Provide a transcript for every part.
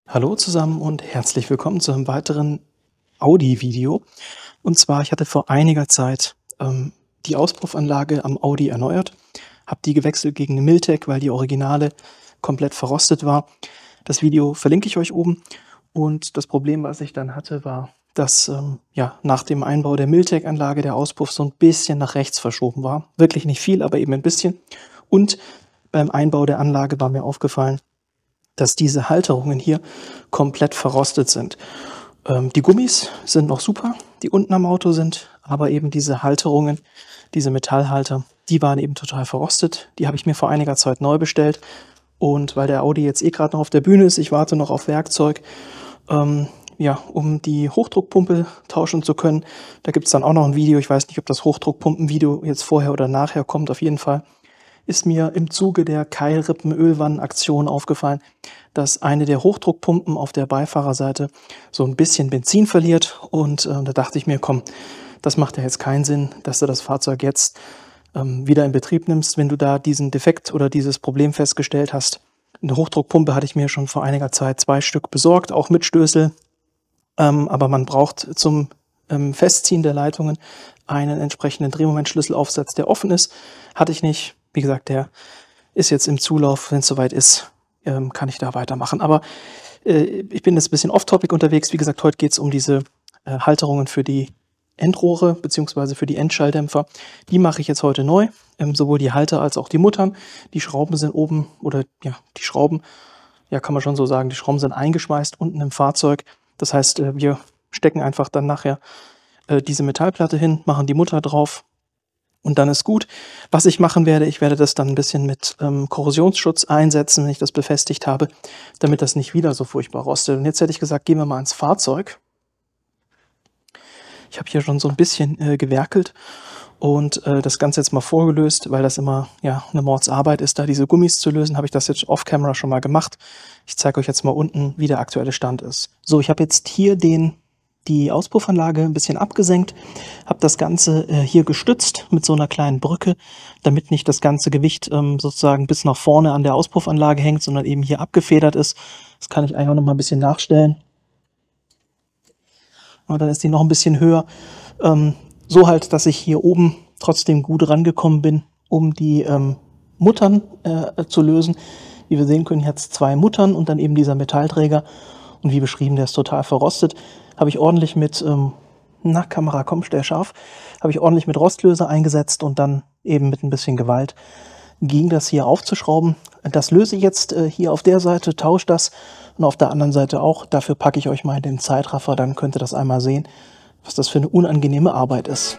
Hallo zusammen und herzlich willkommen zu einem weiteren Audi-Video. Und zwar, ich hatte vor einiger Zeit die Auspuffanlage am Audi erneuert, habe die gewechselt gegen eine Milltec, weil die Originale komplett verrostet war. Das Video verlinke ich euch oben. Und das Problem, was ich dann hatte, war, dass ja, nach dem Einbau der Milltec-Anlage der Auspuff so ein bisschen nach rechts verschoben war. Wirklich nicht viel, aber eben ein bisschen. Und beim Einbau der Anlage war mir aufgefallen, dass diese Halterungen hier komplett verrostet sind. Die Gummis sind noch super, die unten am Auto sind, aber eben diese Halterungen, diese Metallhalter, die waren eben total verrostet. Die habe ich mir vor einiger Zeit neu bestellt. Und weil der Audi jetzt eh gerade noch auf der Bühne ist, ich warte noch auf Werkzeug, ja, um die Hochdruckpumpe tauschen zu können. Da gibt es dann auch noch ein Video. Ich weiß nicht, ob das Hochdruckpumpenvideo jetzt vorher oder nachher kommt. Auf jeden Fall ist mir im Zuge der Keilrippen-Ölwannenaktion aufgefallen, dass eine der Hochdruckpumpen auf der Beifahrerseite so ein bisschen Benzin verliert. Und da dachte ich mir, komm, das macht ja jetzt keinen Sinn, dass du das Fahrzeug jetzt wieder in Betrieb nimmst, wenn du da diesen Defekt oder dieses Problem festgestellt hast. Eine Hochdruckpumpe hatte ich mir schon vor einiger Zeit 2 Stück besorgt, auch mit Stößel. Aber man braucht zum Festziehen der Leitungen einen entsprechenden Drehmomentschlüsselaufsatz, der offen ist. Hatte ich nicht. Wie gesagt, der ist jetzt im Zulauf. Wenn es soweit ist, kann ich da weitermachen. Aber ich bin jetzt ein bisschen off-topic unterwegs. Wie gesagt, heute geht es um diese Halterungen für die Endrohre bzw. für die Endschalldämpfer. Die mache ich jetzt heute neu. Sowohl die Halter als auch die Muttern. Die Schrauben sind oben, oder ja, die Schrauben, ja, kann man schon so sagen, die Schrauben sind eingeschweißt unten im Fahrzeug. Das heißt, wir stecken einfach dann nachher diese Metallplatte hin, machen die Mutter drauf. Und dann ist gut. Was ich machen werde, ich werde das dann ein bisschen mit Korrosionsschutz einsetzen, wenn ich das befestigt habe, damit das nicht wieder so furchtbar rostet. Und jetzt hätte ich gesagt, gehen wir mal ins Fahrzeug. Ich habe hier schon so ein bisschen gewerkelt und das Ganze jetzt mal vorgelöst, weil das immer ja eine Mordsarbeit ist, da diese Gummis zu lösen, habe ich das jetzt off-camera schon mal gemacht. Ich zeige euch jetzt mal unten, wie der aktuelle Stand ist. So, ich habe jetzt hier die Auspuffanlage ein bisschen abgesenkt, habe das Ganze hier gestützt mit so einer kleinen Brücke, damit nicht das ganze Gewicht sozusagen bis nach vorne an der Auspuffanlage hängt, sondern eben hier abgefedert ist. Das kann ich eigentlich auch noch mal ein bisschen nachstellen. Und dann ist die noch ein bisschen höher. So halt, dass ich hier oben trotzdem gut rangekommen bin, um die Muttern zu lösen. Wie wir sehen können, jetzt 2 Muttern und dann eben dieser Metallträger. Und wie beschrieben, der ist total verrostet. Habe ich ordentlich mit, na, Kamera, komm, stell scharf, habe ich ordentlich mit Rostlöser eingesetzt und dann eben mit ein bisschen Gewalt ging das hier aufzuschrauben. Das löse ich jetzt hier auf der Seite, tausche das und auf der anderen Seite auch. Dafür packe ich euch mal in den Zeitraffer, dann könnt ihr das einmal sehen, was das für eine unangenehme Arbeit ist.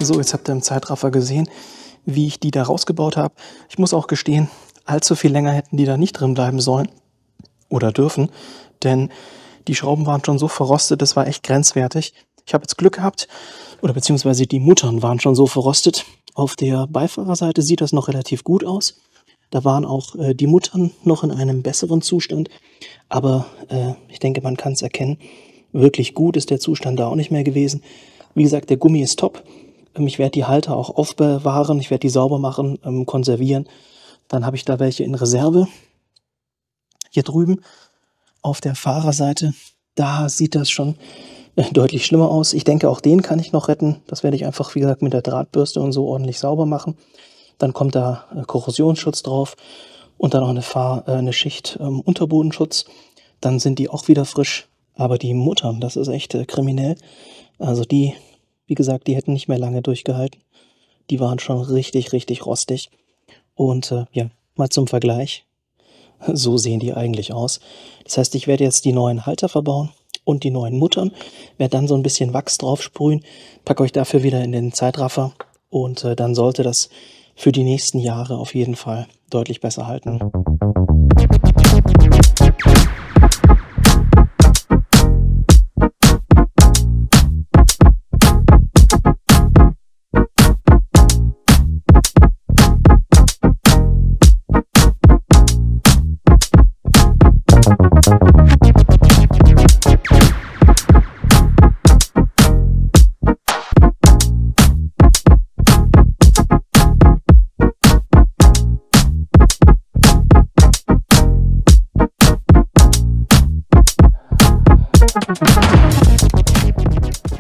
So, jetzt habt ihr im Zeitraffer gesehen, wie ich die da rausgebaut habe. Ich muss auch gestehen, allzu viel länger hätten die da nicht drin bleiben sollen oder dürfen, denn die Schrauben waren schon so verrostet, das war echt grenzwertig. Ich habe jetzt Glück gehabt, oder beziehungsweise die Muttern waren schon so verrostet. Auf der Beifahrerseite sieht das noch relativ gut aus. Da waren auch die Muttern noch in einem besseren Zustand, aber ich denke, man kann es erkennen. Wirklich gut ist der Zustand da auch nicht mehr gewesen. Wie gesagt, der Gummi ist top. Ich werde die Halter auch aufbewahren, ich werde die sauber machen, konservieren. Dann habe ich da welche in Reserve. Hier drüben auf der Fahrerseite, da sieht das schon deutlich schlimmer aus. Ich denke, auch den kann ich noch retten. Das werde ich einfach, wie gesagt, mit der Drahtbürste und so ordentlich sauber machen. Dann kommt da Korrosionsschutz drauf und dann noch eine Schicht Unterbodenschutz. Dann sind die auch wieder frisch. Aber die Muttern, das ist echt kriminell. Also die, wie gesagt, die hätten nicht mehr lange durchgehalten. Die waren schon richtig, richtig rostig. Und ja, mal zum Vergleich. So sehen die eigentlich aus. Das heißt, ich werde jetzt die neuen Halter verbauen und die neuen Muttern. Werde dann so ein bisschen Wachs drauf sprühen. Packe euch dafür wieder in den Zeitraffer. Und dann sollte das für die nächsten Jahre auf jeden Fall deutlich besser halten.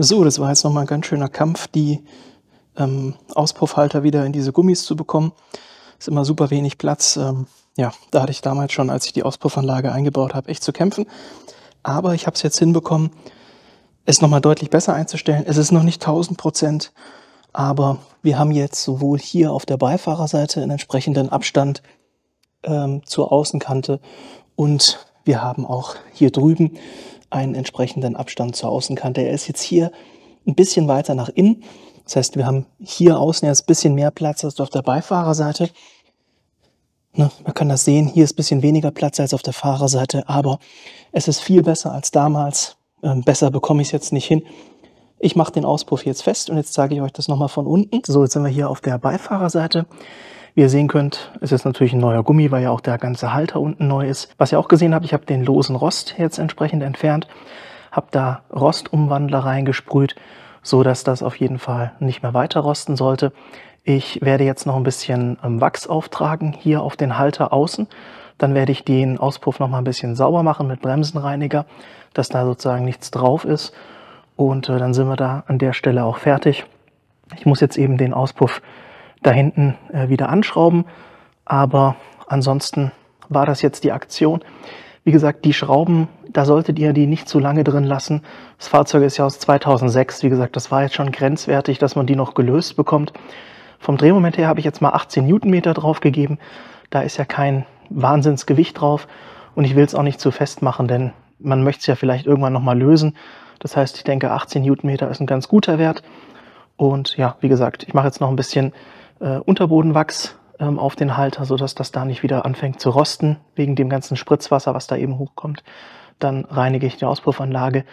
So, das war jetzt nochmal ein ganz schöner Kampf, die Auspuffhalter wieder in diese Gummis zu bekommen. Ist immer super wenig Platz. Ja, da hatte ich damals schon, als ich die Auspuffanlage eingebaut habe, echt zu kämpfen. Aber ich habe es jetzt hinbekommen, es nochmal deutlich besser einzustellen. Es ist noch nicht 1000%, aber wir haben jetzt sowohl hier auf der Beifahrerseite einen entsprechenden Abstand zur Außenkante und wir haben auch hier drüben einen entsprechenden Abstand zur Außenkante. Er ist jetzt hier ein bisschen weiter nach innen. Das heißt, wir haben hier außen jetzt ein bisschen mehr Platz als auf der Beifahrerseite. Ne, man kann das sehen, hier ist ein bisschen weniger Platz als auf der Fahrerseite, aber es ist viel besser als damals. Besser bekomme ich es jetzt nicht hin. Ich mache den Auspuff jetzt fest und jetzt zeige ich euch das nochmal von unten. So, jetzt sind wir hier auf der Beifahrerseite. Wie ihr sehen könnt, ist es natürlich ein neuer Gummi, weil ja auch der ganze Halter unten neu ist. Was ihr auch gesehen habt, ich habe den losen Rost jetzt entsprechend entfernt, habe da Rostumwandler reingesprüht, so dass das auf jeden Fall nicht mehr weiter rosten sollte. Ich werde jetzt noch ein bisschen Wachs auftragen hier auf den Halter außen. Dann werde ich den Auspuff noch mal ein bisschen sauber machen mit Bremsenreiniger, dass da sozusagen nichts drauf ist. Und dann sind wir da an der Stelle auch fertig. Ich muss jetzt eben den Auspuff da hinten wieder anschrauben, aber ansonsten war das jetzt die Aktion. Wie gesagt, die Schrauben, da solltet ihr die nicht zu lange drin lassen. Das Fahrzeug ist ja aus 2006, wie gesagt, das war jetzt schon grenzwertig, dass man die noch gelöst bekommt. Vom Drehmoment her habe ich jetzt mal 18 Newtonmeter drauf gegeben. Da ist ja kein Wahnsinnsgewicht drauf und ich will es auch nicht zu fest machen, denn man möchte es ja vielleicht irgendwann nochmal lösen. Das heißt, ich denke, 18 Newtonmeter ist ein ganz guter Wert. Und ja, wie gesagt, ich mache jetzt noch ein bisschen Unterbodenwachs auf den Halter, sodass das da nicht wieder anfängt zu rosten, wegen dem ganzen Spritzwasser, was da eben hochkommt. Dann reinige ich die Auspuffanlage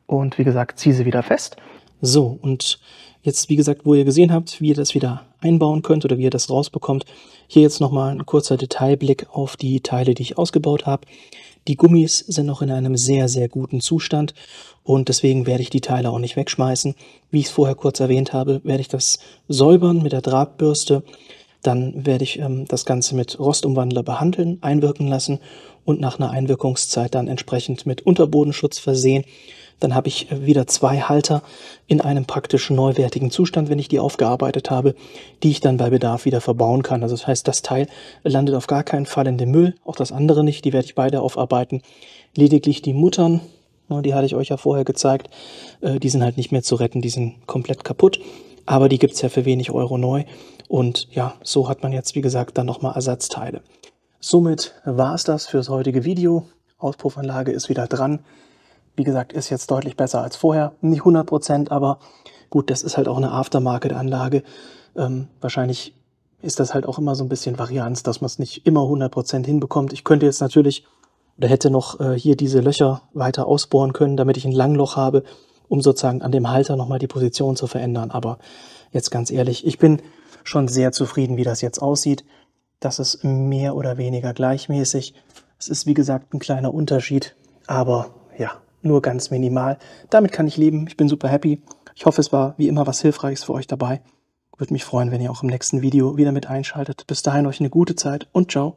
und wie gesagt, ziehe sie wieder fest. So, und jetzt, wie gesagt, wo ihr gesehen habt, wie ihr das wieder einbauen könnt oder wie ihr das rausbekommt, hier jetzt nochmal ein kurzer Detailblick auf die Teile, die ich ausgebaut habe. Die Gummis sind noch in einem sehr, sehr guten Zustand und deswegen werde ich die Teile auch nicht wegschmeißen. Wie ich es vorher kurz erwähnt habe, werde ich das säubern mit der Drahtbürste. Dann werde ich das Ganze mit Rostumwandler behandeln, einwirken lassen und nach einer Einwirkungszeit dann entsprechend mit Unterbodenschutz versehen. Dann habe ich wieder 2 Halter in einem praktisch neuwertigen Zustand, wenn ich die aufgearbeitet habe, die ich dann bei Bedarf wieder verbauen kann. Also das heißt, das Teil landet auf gar keinen Fall in dem Müll, auch das andere nicht, die werde ich beide aufarbeiten. Lediglich die Muttern, die hatte ich euch ja vorher gezeigt, die sind halt nicht mehr zu retten, die sind komplett kaputt, aber die gibt es ja für wenig Euro neu und ja, so hat man jetzt, wie gesagt, dann nochmal Ersatzteile. Somit war es das fürs heutige Video. Auspuffanlage ist wieder dran. Wie gesagt, ist jetzt deutlich besser als vorher. Nicht 100%, aber gut, das ist halt auch eine Aftermarket-Anlage. Wahrscheinlich ist das halt auch immer so ein bisschen Varianz, dass man es nicht immer 100% hinbekommt. Ich könnte jetzt natürlich, oder hätte noch hier diese Löcher weiter ausbohren können, damit ich ein Langloch habe, um sozusagen an dem Halter nochmal die Position zu verändern. Aber jetzt ganz ehrlich, ich bin schon sehr zufrieden, wie das jetzt aussieht. Das ist mehr oder weniger gleichmäßig. Es ist, wie gesagt, ein kleiner Unterschied, aber ja, nur ganz minimal. Damit kann ich leben. Ich bin super happy. Ich hoffe, es war wie immer was Hilfreiches für euch dabei. Würde mich freuen, wenn ihr auch im nächsten Video wieder mit einschaltet. Bis dahin euch eine gute Zeit und ciao.